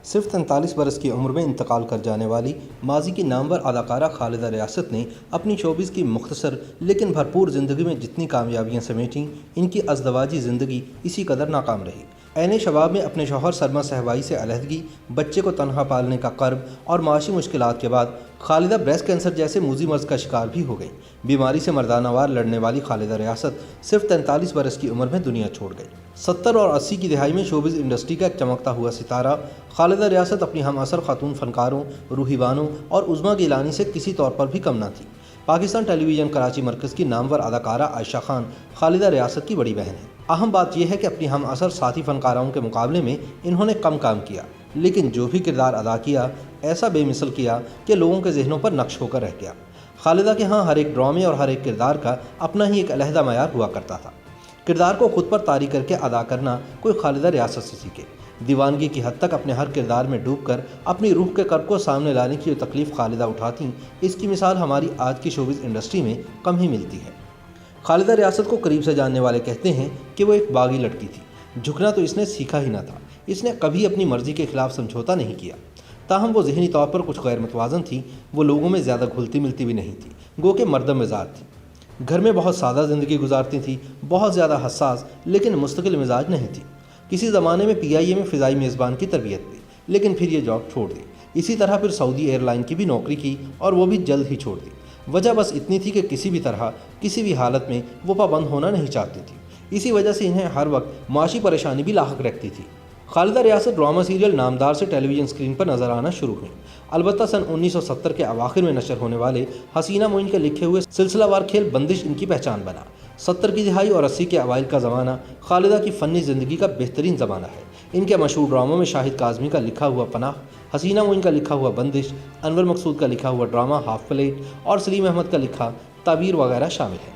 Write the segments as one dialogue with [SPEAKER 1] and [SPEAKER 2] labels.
[SPEAKER 1] صرف 43 برس کی عمر میں انتقال کر جانے والی ماضی کی نامور اداکارہ خالدہ ریاست نے اپنی شوبز کی مختصر لیکن بھرپور زندگی میں جتنی کامیابیاں سمیٹیں، ان کی ازدواجی زندگی اسی قدر ناکام رہی۔ عین شباب میں اپنے شوہر سرما صہبائی سے علیحدگی، بچے کو تنہا پالنے کا کرب اور معاشی مشکلات کے بعد خالدہ بریسٹ کینسر جیسے موذی مرض کا شکار بھی ہو گئی۔ بیماری سے مردانہ وار لڑنے والی خالدہ ریاست صرف 43 برس کی عمر میں دنیا چھوڑ گئی۔ 70 اور 80 کی دہائی میں شوبز انڈسٹری کا ایک چمکتا ہوا ستارہ خالدہ ریاست اپنی ہم عصر خاتون فنکاروں، روحیوانوں اور عظمیٰ گیلانی سے کسی طور پر بھی کم نہ تھی۔ پاکستان ٹیلی ویژن کراچی مرکز کی نامور اداکارہ عائشہ خان خالدہ ریاست کی بڑی بہن ہے۔ اہم بات یہ ہے کہ اپنی ہم عصر ساتھی فنکاراؤں کے مقابلے میں انہوں نے کم کام کیا، لیکن جو بھی کردار ادا کیا ایسا بے مثل کیا کہ لوگوں کے ذہنوں پر نقش ہو کر رہ گیا۔ خالدہ کے ہاں ہر ایک ڈرامے اور ہر ایک کردار کا اپنا ہی ایک علیحدہ معیار ہوا کرتا تھا۔ کردار کو خود پر طاری کر کے ادا کرنا کوئی خالدہ ریاست سے سیکھے۔ دیوانگی کی حد تک اپنے ہر کردار میں ڈوب کر اپنی روح کے کرب کو سامنے لانے کی جو تکلیف خالدہ اٹھاتیں، اس کی مثال ہماری آج کی شوبز انڈسٹری میں کم ہی ملتی ہے۔ خالدہ ریاست کو قریب سے جاننے والے کہتے ہیں کہ وہ ایک باغی لڑکی تھی۔ جھکنا تو اس نے سیکھا ہی نہ تھا۔ اس نے کبھی اپنی مرضی کے خلاف سمجھوتا نہیں کیا۔ تاہم وہ ذہنی طور پر کچھ غیر متوازن تھی۔ وہ لوگوں میں زیادہ گھلتی ملتی بھی نہیں تھی، گو کہ مردم مزاج تھی۔ گھر میں بہت سادہ زندگی گزارتی تھی، بہت زیادہ حساس لیکن مستقل مزاج نہیں تھی۔ کسی زمانے میں PIA میں فضائی میزبان کی تربیت دی، لیکن پھر یہ جاب چھوڑ دی۔ اسی طرح پھر سعودی ایئر لائن کی بھی نوکری کی اور وہ بھی جلد ہی چھوڑ دی۔ وجہ بس اتنی تھی کہ کسی بھی طرح، کسی بھی حالت میں وہ پابند ہونا نہیں چاہتی تھی۔ اسی وجہ سے انہیں ہر وقت معاشی پریشانی بھی لاحق رکھتی تھی۔ خالدہ ریاست ڈرامہ سیریل نامدار سے ٹیلی ویژن اسکرین پر نظر آنا شروع ہوئی۔ البتہ سن 1970 کے اواخر میں نشر ہونے والے حسینہ معین کے لکھے ہوئے سلسلہ وار کھیل بندش ان کی پہچان بنا۔ 70 کی دہائی اور 80 کے اوائل کا زمانہ خالدہ کی فنی زندگی کا بہترین زمانہ ہے۔ ان کے مشہور ڈراموں میں شاہد کاظمی کا لکھا ہوا پناہ، حسینہ معین کا لکھا ہوا بندش، انور مقصود کا لکھا ہوا ڈرامہ ہاف پلیٹ اور سلیم احمد کا لکھا تعبیر وغیرہ شامل ہیں۔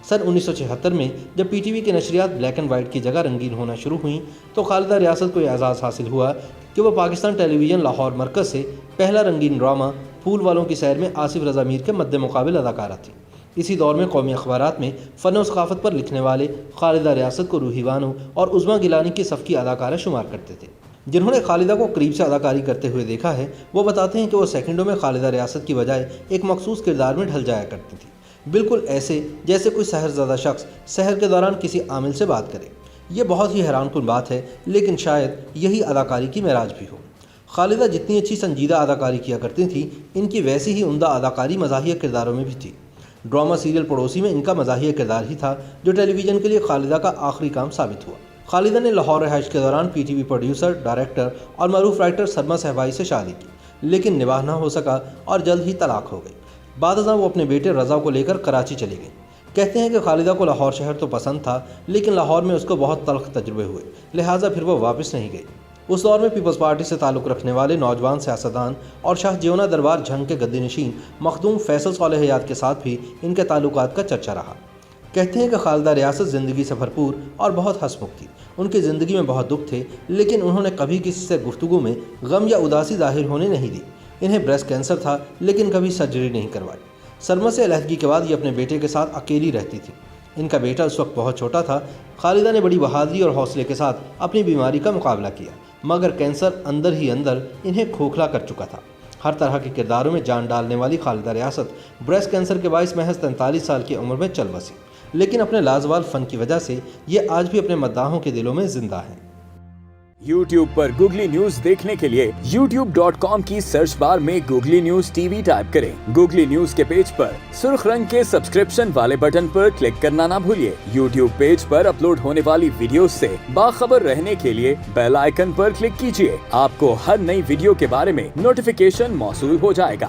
[SPEAKER 1] سن 1976 میں جب PTV کی نشریات بلیک اینڈ وائٹ کی جگہ رنگین ہونا شروع ہوئیں تو خالدہ ریاست کو یہ اعزاز حاصل ہوا کہ وہ پاکستان ٹیلی ویژن لاہور مرکز سے پہلا رنگین ڈرامہ پھول والوں کی سیر میں آصف رضا میر کے مد مقابل اداکارہ تھی۔ اسی دور میں قومی اخبارات میں فن و ثقافت پر لکھنے والے خالدہ ریاست کو روحیوانوں اور عظمیٰ گیلانی کی صف کی اداکارہ شمار کرتے تھے۔ جنہوں نے خالدہ کو قریب سے اداکاری کرتے ہوئے دیکھا ہے وہ بتاتے ہیں کہ وہ سیکنڈوں میں خالدہ ریاست کی بجائے ایک مخصوص کردار میں ڈھل جایا کرتی تھی، بالکل ایسے جیسے کوئی سحر زدہ شخص سحر کے دوران کسی عامل سے بات کرے۔ یہ بہت ہی حیران کن بات ہے، لیکن شاید یہی اداکاری کی معراج بھی ہو۔ خالدہ جتنی اچھی سنجیدہ اداکاری کیا کرتی تھیں، ان کی ویسی ہی عمدہ اداکاری مزاحیہ کرداروں میں بھی تھی۔ ڈرامہ سیریل پڑوسی میں ان کا مزاحیہ کردار ہی تھا جو ٹیلی ویژن کے لیے خالدہ کا آخری کام ثابت ہوا۔ خالدہ نے لاہور رہائش کے دوران PTV پروڈیوسر، ڈائریکٹر اور معروف رائٹر سرما صہبائی سے شادی کی، لیکن نباہ نہ ہو سکا اور جلد ہی طلاق ہو گئی۔ بعد ازاں وہ اپنے بیٹے رضا کو لے کر کراچی چلی گئی۔ کہتے ہیں کہ خالدہ کو لاہور شہر تو پسند تھا، لیکن لاہور میں اس کو بہت تلخ تجربے ہوئے، لہٰذا پھر وہ واپس نہیں گئی۔ اس دور میں پیپلز پارٹی سے تعلق رکھنے والے نوجوان سیاستدان اور شاہ جیونا دربار جھنگ کے گدی نشین مخدوم فیصل صالح حیات کے ساتھ بھی ان کے تعلقات کا چرچا رہا۔ کہتے ہیں کہ خالدہ ریاست زندگی سے بھرپور اور بہت ہنسمکھ تھی۔ ان کی زندگی میں بہت دکھ تھے، لیکن انہوں نے کبھی کسی سے گفتگو میں غم یا اداسی ظاہر ہونے نہیں دی۔ انہیں بریسٹ کینسر تھا، لیکن کبھی سرجری نہیں کروائی۔ سرما سے علیحدگی کے بعد یہ اپنے بیٹے کے ساتھ اکیلی رہتی تھی۔ ان کا بیٹا اس وقت بہت چھوٹا تھا۔ خالدہ نے بڑی بہادری اور حوصلے کے ساتھ اپنی بیماری کا مقابلہ کیا، مگر کینسر اندر ہی اندر انہیں کھوکھلا کر چکا تھا۔ ہر طرح کے کرداروں میں جان ڈالنے والی خالدہ ریاست بریسٹ کینسر کے باعث محض 43 سال کی عمر میں چل بسی، لیکن اپنے لازوال فن کی وجہ سے یہ آج بھی اپنے مداحوں کے دلوں میں زندہ ہیں۔
[SPEAKER 2] YouTube پر گوگلی نیوز دیکھنے کے لیے youtube.com کی سرچ بار میں گوگلی نیوز TV ٹائپ کریں۔ گوگلی نیوز کے پیج پر سرخ رنگ کے سبسکرپشن والے بٹن پر کلک کرنا نہ بھولیے۔ YouTube پیج پر اپلوڈ ہونے والی ویڈیوز سے باخبر رہنے کے لیے بیل آئیکن پر کلک کیجیے۔ آپ کو ہر نئی ویڈیو کے بارے میں نوٹیفیکیشن موصول ہو جائے گا۔